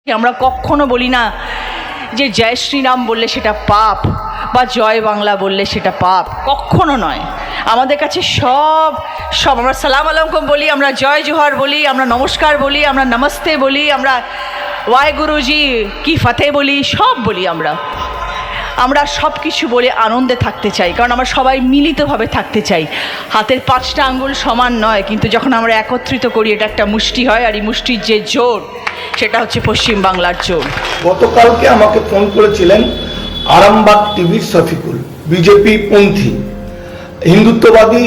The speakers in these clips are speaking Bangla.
আমরা কখনো বলি না যে জয় শ্রীরাম বললে সেটা পাপ বা জয় বাংলা বললে সেটা পাপ, কখনো নয়। আমাদের কাছে সব আমরা সালাম আলাইকুম বলি, আমরা জয় জোহার বলি, আমরা নমস্কার বলি, আমরা নমস্তে বলি, আমরা ওয়াই গুরুজি কি ফতে বলি, সব বলি। আমরা সব কিছু বলে আনন্দে থাকতে চাই, কারণ আমরা সবাই মিলিতভাবে থাকতে চাই। হাতের 5টা আঙ্গুল সমান নয়, কিন্তু যখন আমরা একত্রিত করি এটা একটা মুষ্টি হয়, আর এই মুষ্টির যে জোর সেটা হচ্ছে পশ্চিম বাংলার জোর। গতকালকে আমাকে ফোন করেছিলেন আরামবাগ টিভির শফিকুল, বিজেপি পন্থী, হিন্দুত্ববাদী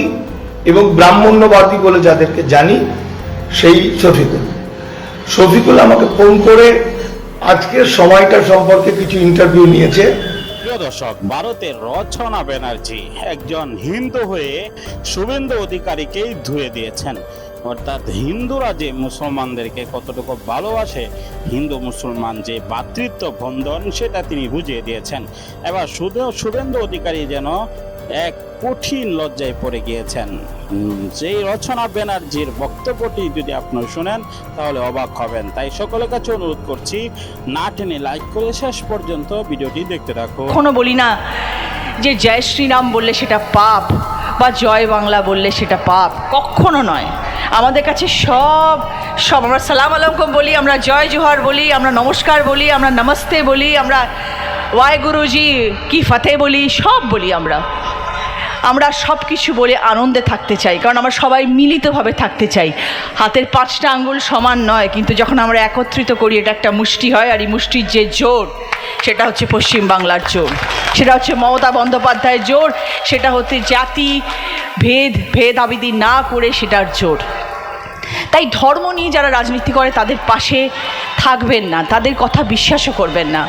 এবং ব্রাহ্মণ্যবাদী বলে যাদেরকে জানি, সেই শফিকুল আমাকে ফোন করে আজকের সময়টা সম্পর্কে কিছু ইন্টারভিউ নিয়েছে। প্রিয় দর্শক, ভারতের রচনা ব্যানার্জি একজন হিন্দু হয়ে শুভেন্দু অধিকারীকেই ধুয়ে দিয়েছেন। অর্থাৎ হিন্দুরা যে মুসলমানদেরকে কতটুকু ভালোবাসে, হিন্দু মুসলমান যে ভ্রাতৃত্ব বন্ধন, সেটা তিনি বুঝিয়ে দিয়েছেন। এবার শুভেন্দু অধিকারী যেন এক কঠিন লজ্জায় পড়ে গিয়েছেন। যেই রচনা ব্যানার্জির বক্তব্যটি যদি আপনারা শুনেন তাহলে অবাক হবেন। তাই সকলের কাছে অনুরোধ করছি, না টেনে লাইক করে শেষ পর্যন্ত ভিডিওটি দেখতে থাকুন। কখনো বলি না যে জয় শ্রীরাম বললে সেটা পাপ বা জয় বাংলা বললে সেটা পাপ, কখনো নয়। আমাদের কাছে সব আমরা সালাম আলাইকুম বলি, আমরা জয় জোহার বলি, আমরা নমস্কার বলি, আমরা নমস্তে বলি, আমরা ওয়াই গুরুজি কি ফতে বলি, সব বলি। আমরা সব কিছু বলে আনন্দে থাকতে চাই, কারণ আমরা সবাই মিলিতভাবে থাকতে চাই। হাতের 5টা আঙ্গুল সমান নয়, কিন্তু যখন আমরা একত্রিত করি এটা একটা মুষ্টি হয়, আর এই মুষ্টির যে জোর সেটা হচ্ছে পশ্চিম বাংলার জোর, সেটা হচ্ছে মমতা বন্দ্যোপাধ্যায়ের জোর, সেটা হচ্ছে জাতি ভেদাভেদি না করে সেটার জোর। তাই ধর্ম নিয়ে যারা রাজনীতি করে তাদের পাশে থাকবেন না, তাদের কথা বিশ্বাসও করবেন না।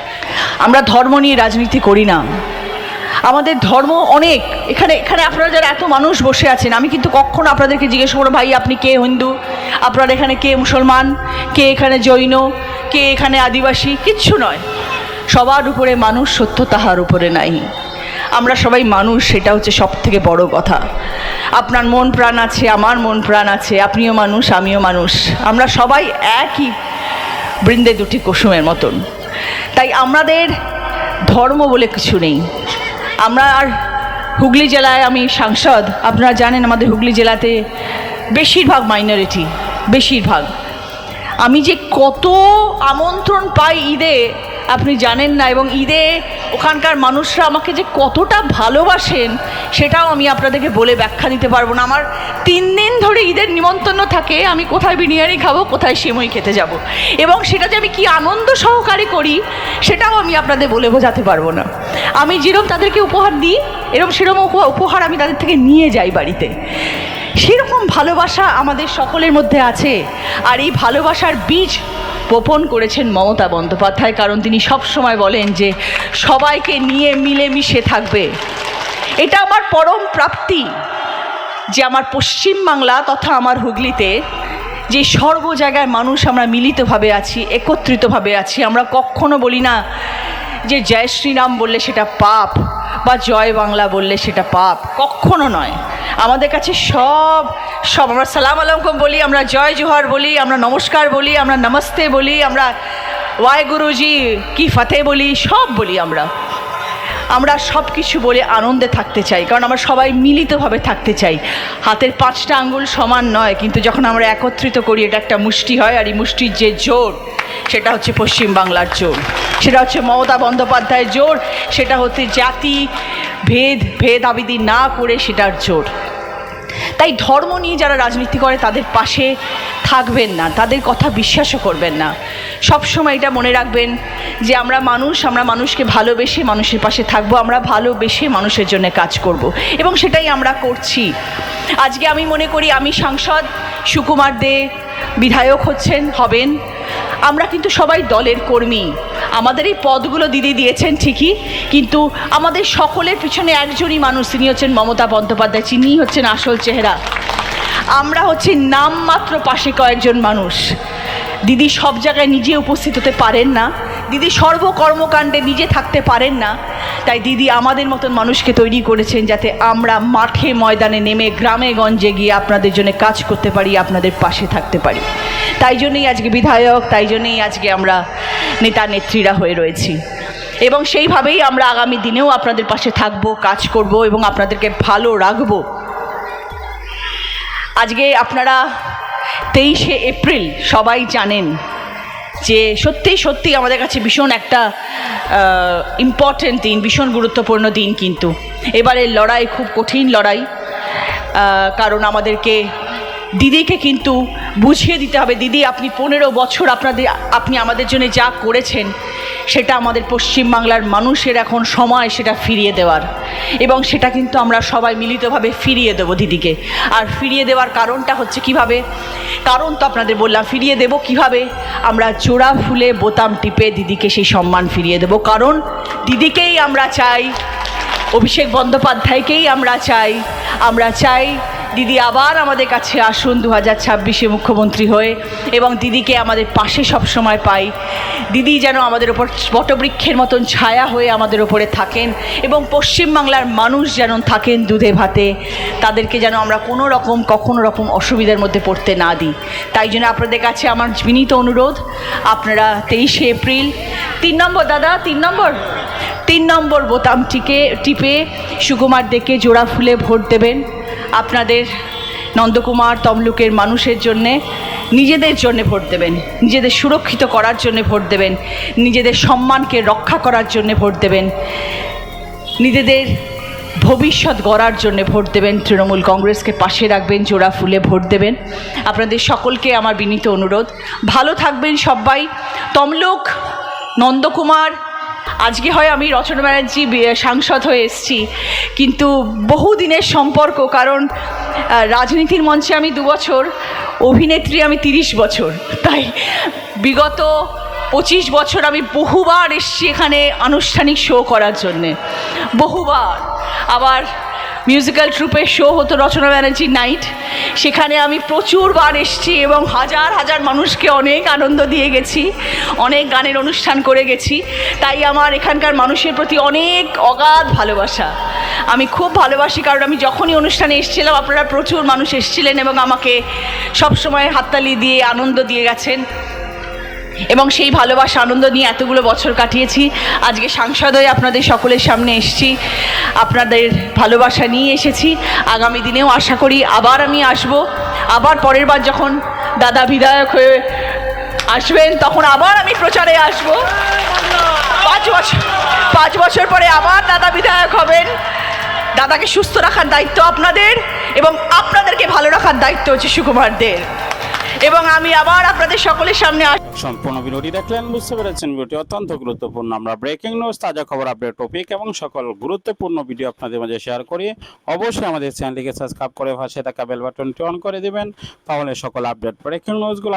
আমরা ধর্ম নিয়ে রাজনীতি করি না, আমাদের ধর্ম অনেক। এখানে আপনারা যারা এত মানুষ বসে আছেন, আমি কিন্তু কখনো আপনাদেরকে জিজ্ঞেস করবো ভাই আপনি কে হিন্দু, আপনার এখানে কে মুসলমান, কে এখানে জৈন, কে এখানে আদিবাসী, কিচ্ছু নয়। সবার উপরে মানুষ, সত্য তাহার উপরে নাই। আমরা সবাই মানুষ, সেটা হচ্ছে সব থেকে বড় কথা। আপনার মন প্রাণ আছে, আমার মন প্রাণ আছে, আপনিও মানুষ আমিও মানুষ, আমরা সবাই একই বৃন্দে দুটি কুসুমের মতন। তাই আমাদের ধর্ম বলে কিছু নেই। আমরা আর হুগলি জেলায় আমি সাংসদ, আপনারা জানেন আমাদের হুগলি জেলাতে বেশিরভাগ মাইনরিটি, বেশিরভাগ। আমি যে কত আমন্ত্রণ পাই ঈদে আপনি জানেন না, এবং ঈদে ওখানকার মানুষরা আমাকে যে কতটা ভালোবাসেন সেটাও আমি আপনাদেরকে বলে ব্যাখ্যা দিতে পারবো না। আমার 3 দিন ধরে ঈদের নিমন্ত্রণ থাকে, আমি কোথায় বিরিয়ানি খাবো, কোথায় সেমই খেতে যাব, এবং সেটা যে আমি কি আনন্দ সহকারে করি সেটাও আমি আপনাদের বলে বোঝাতে পারবো না। আমি যেরকম তাদেরকে উপহার দিই, সেরকম উপহার আমি তাদের থেকে নিয়ে যাই বাড়িতে। সেরকম ভালোবাসা আমাদের সকলের মধ্যে আছে, আর এই ভালোবাসার বীজ বপন করেছেন মমতা বন্দ্যোপাধ্যায়, কারণ তিনি সব সময় বলেন যে সবাইকে নিয়ে মিলেমিশে থাকবে। এটা আমার পরম প্রাপ্তি যে আমার পশ্চিম বাংলা তথা আমার হুগলিতে যে সর্ব জায়গায় মানুষ আমরা মিলিতভাবে আছি, একত্রিতভাবে আছি। আমরা কখনো বলি না যে জয় শ্রীরাম বললে সেটা পাপ বা জয় বাংলা বললে সেটা পাপ, কখনো নয়। আমাদের কাছে সব আমরা সালাম আলাইকুম বলি, আমরা জয় জোহার বলি, আমরা নমস্কার বলি, আমরা নমস্তে বলি, আমরা ওয়াই গুরুজি কি ফতে বলি, সব বলি। আমরা সব কিছু বলে আনন্দে থাকতে চাই, কারণ আমরা সবাই মিলিতভাবে থাকতে চাই। হাতের 5টা আঙ্গুল সমান নয়, কিন্তু যখন আমরা একত্রিত করি এটা একটা মুষ্টি হয়, আর এই মুষ্টির যে জোর সেটা হচ্ছে পশ্চিম বাংলার জোর, সেটা হচ্ছে মমতা বন্দ্যোপাধ্যায়ের জোর, সেটা হচ্ছে জাতি ভেদাভেদি না করে সেটার জোর। তাই ধর্ম নিয়ে যারা রাজনীতি করে তাদের পাশে থাকবেন না, তাদের কথা বিশ্বাসও করবেন না। সব সময় এটা মনে রাখবেন যে আমরা মানুষকে ভালোবেসে মানুষের পাশে থাকবো, আমরা ভালোবেসে মানুষের জন্য কাজ করব, এবং সেটাই আমরা করছি। আজকে আমি মনে করি আমি সাংসদ, সুকুমার দে বিধায়ক হবেন। আমরা কিন্তু সবাই দলের কর্মী। আমাদের এই পদগুলো দিদি দিয়েছেন ঠিকই, কিন্তু আমাদের সকলের পিছনে একজনই মানুষ, তিনি হচ্ছেন মমতা বন্দ্যোপাধ্যায়, তিনি হচ্ছেন আসল চেহারা। আমরা হচ্ছি নামমাত্র পাশে কয়েকজন মানুষ। দিদি সব জায়গায় নিজে উপস্থিত হতে পারেন না, দিদি সর্বকর্মকাণ্ডে নিজে থাকতে পারেন না, তাই দিদি আমাদের মতন মানুষকে তৈরি করেছেন যাতে আমরা মাঠে ময়দানে নেমে গ্রামে গঞ্জে গিয়ে আপনাদের জন্য কাজ করতে পারি, আপনাদের পাশে থাকতে পারি। তাই জন্যই আজকে বিধায়ক, তাই জন্যই আজকে আমরা নেতা নেত্রীরা হয়ে রয়েছি, এবং সেইভাবেই আমরা আগামী দিনেও আপনাদের পাশে থাকবো, কাজ করব এবং আপনাদেরকে ভালো রাখবো। আজকে আপনারা 23শে এপ্রিল সবাই জানেন যে সত্যি আমাদের কাছে ভীষণ একটা ইম্পর্টেন্ট দিন, ভীষণ গুরুত্বপূর্ণ দিন। কিন্তু এবারের লড়াই খুব কঠিন লড়াই, কারণ দিদিকে কিন্তু বুঝিয়ে দিতে হবে, দিদি আপনি 15 বছর আপনি আমাদের জন্য যা করেছেন সেটা আমাদের পশ্চিমবাংলার মানুষের এখন সময় সেটা ফিরিয়ে দেওয়ার, এবং সেটা কিন্তু আমরা সবাই মিলিতভাবে ফিরিয়ে দেবো দিদিকে। আর ফিরিয়ে দেওয়ার কারণটা হচ্ছে কিভাবে, কারণ তো আপনাদের বললাম ফিরিয়ে দেব কিভাবে, আমরা জোড়া ফুলে বোতাম টিপে দিদিকে সেই সম্মান ফিরিয়ে দেব। কারণ দিদিকেই আমরা চাই, অভিষেক বন্দ্যোপাধ্যায়কেই আমরা চাই দিদি আবার আমাদের কাছে আসুন 2026-এ মুখ্যমন্ত্রী হয়ে, এবং দিদিকে আমাদের পাশে সবসময় পাই। দিদি যেন আমাদের ওপর বটবৃক্ষের মতন ছায়া হয়ে আমাদের ওপরে থাকেন, এবং পশ্চিমবাংলার মানুষ যেন থাকেন দুধে ভাতে, তাদেরকে যেন আমরা কখনো রকম অসুবিধার মধ্যে পড়তে না দিই। তাই জন্য আপনাদের কাছে আমার বিনীত অনুরোধ, আপনারা 23শে এপ্রিল 3 নম্বর বোতামটিকে টিপে সুকুমার দেকে জোড়া ফুলে ভোট দেবেন। আপনাদের নন্দকুমার তমলুকের মানুষের জন্যে, নিজেদের জন্য ভোট দেবেন, নিজেদের সুরক্ষিত করার জন্য ভোট দেবেন, নিজেদের সম্মানকে রক্ষা করার জন্য ভোট দেবেন, নিজেদের ভবিষ্যৎ গড়ার জন্য ভোট দেবেন, তৃণমূল কংগ্রেসকে পাশে রাখবেন, জোড়া ফুলে ভোট দেবেন। আপনাদের সকলকে আমার বিনীত অনুরোধ, ভালো থাকবেন সবাই। তমলুক, নন্দকুমার, আজকে হয় আমি রচনা ব্যানার্জি সাংসদ হয়ে এসেছি, কিন্তু বহুদিনের সম্পর্ক, কারণ রাজনীতির মঞ্চে আমি 2 বছর, অভিনেত্রী আমি 30 বছর, তাই বিগত 25 বছর আমি বহুবার এসেছি এখানে আনুষ্ঠানিক শো করার জন্যে, বহুবার। আবার মিউজিক্যাল ট্রুপের শো হতো রচনা ব্যানার্জি নাইট, সেখানে আমি প্রচুরবার এসেছি এবং হাজার মানুষকে অনেক আনন্দ দিয়ে গেছি, অনেক গানের অনুষ্ঠান করে গেছি। তাই আমার এখানকার মানুষের প্রতি অনেক অগাধ ভালোবাসা, আমি খুব ভালোবাসি। কারণ আমি যখনই অনুষ্ঠানে এসেছিলাম আপনারা প্রচুর মানুষ এসেছিলেন এবং আমাকে সবসময় হাততালি দিয়ে আনন্দ দিয়ে গেছেন, এবং সেই ভালোবাসা আনন্দ নিয়ে এতগুলো বছর কাটিয়েছি। আজকে সাংসদ হয়ে আপনাদের সকলের সামনে এসেছি, আপনাদের ভালোবাসা নিয়ে এসেছি। আগামী দিনেও আশা করি আবার আমি আসব, আবার পরের বার যখন দাদা বিধায়ক হয়ে আসবেন তখন আবার আমি প্রচারে আসব। 5 বছর পরে আবার দাদা বিধায়ক হবেন। দাদাকে সুস্থ রাখার দায়িত্ব আপনাদের, এবং আপনাদেরকে ভালো রাখার দায়িত্ব হচ্ছে সুকুমারদের, এবং আমি আবার আপনাদের সকলের সামনে সম্পূর্ণ ভিডিওটি দেখলেন, বুঝতে পেরেছেন ভিডিওটি অত্যন্ত গুরুত্বপূর্ণ। আমরা ব্রেকিং নিউজ, তাজা খবর, আপডেট টপিক এবং সকল গুরুত্বপূর্ণ ভিডিও আপনাদের মাঝে শেয়ার করি। অবশ্যই আমাদের চ্যানেলটিকে সাবস্ক্রাইব করে পাশে থাকা বেল বাটনটি অন করে দিবেন, তাহলে সকল আপডেট ব্রেকিং নিউজগুলো